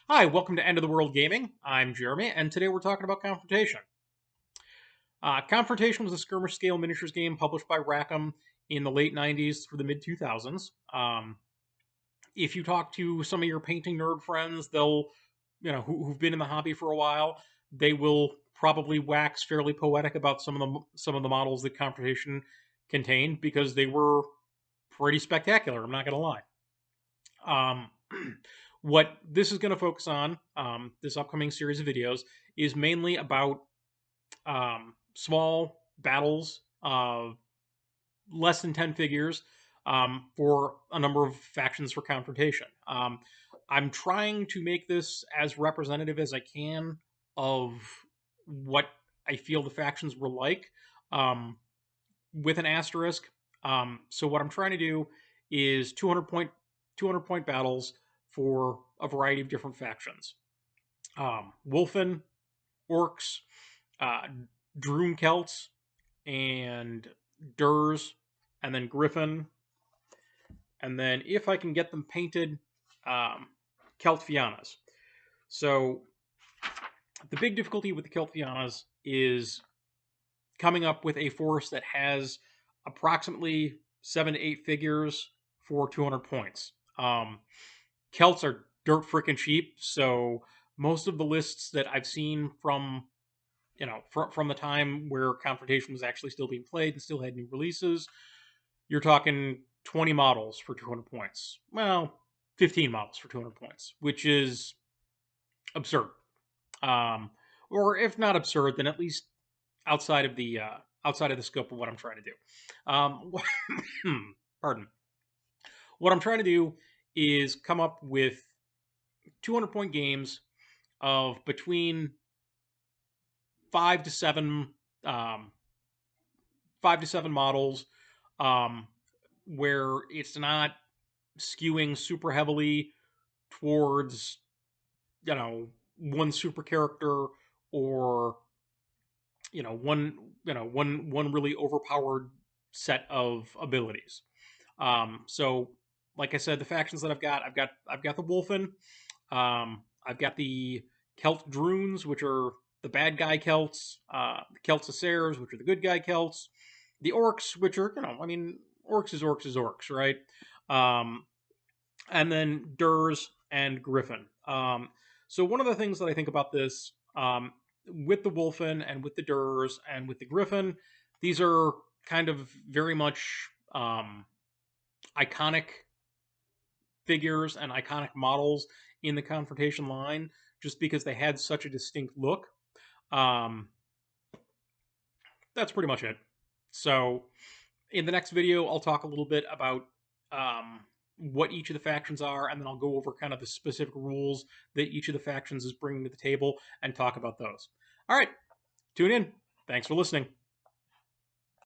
Hi, welcome to End of the World Gaming. I'm Jeremy, and today we're talking about Confrontation. Confrontation was a skirmish scale miniatures game published by Rackham in the late 90s through the mid 2000s. If you talk to some of your painting nerd friends, they'll, who've been in the hobby for a while, they will probably wax fairly poetic about some of the models that Confrontation contained because they were pretty spectacular. I'm not going to lie. Um, what this is going to focus on, this upcoming series of videos, is mainly about small battles of less than 10 figures for a number of factions for Confrontation. I'm trying to make this as representative as I can of what I feel the factions were like, um, with an asterisk. So what I'm trying to do is 200 point battles for a variety of different factions. Wolfen, Orcs, uh, Drune Kelts, and Dirz, and then Griffin, and then if I can get them painted, Kelt Fianas. So the big difficulty with the Kelt Fianas is coming up with a force that has approximately 7 to 8 figures for 200 points. Celts are dirt freaking cheap, so most of the lists that I've seen from from the time where Confrontation was actually still being played and still had new releases, you're talking 20 models for 200 points. Well, 15 models for 200 points, which is absurd. Um, or if not absurd, then at least outside of the scope of what I'm trying to do. Um, pardon. What I'm trying to do is come up with 200 point games of between 5 to 7 um, 5 to 7 models, um, where it's not skewing super heavily towards one super character or one really overpowered set of abilities. So like I said, the factions that I've got the Wolfen. I've got the Kelt Drunes, which are the bad guy Celts. The Kelt Sessairs, which are the good guy Celts. The Orcs, which are Orcs is Orcs is Orcs, right? Um, and then Dirz and Griffin. So one of the things that I think about this, with the Wolfen and with the Dirz and with the Griffin, these are kind of very much iconic figures and iconic models in the Confrontation line, just because they had such a distinct look. Um, that's pretty much it. So in the next video, I'll talk a little bit about what each of the factions are, and then I'll go over kind of the specific rules that each of the factions is bringing to the table and talk about those. All right, tune in. Thanks for listening.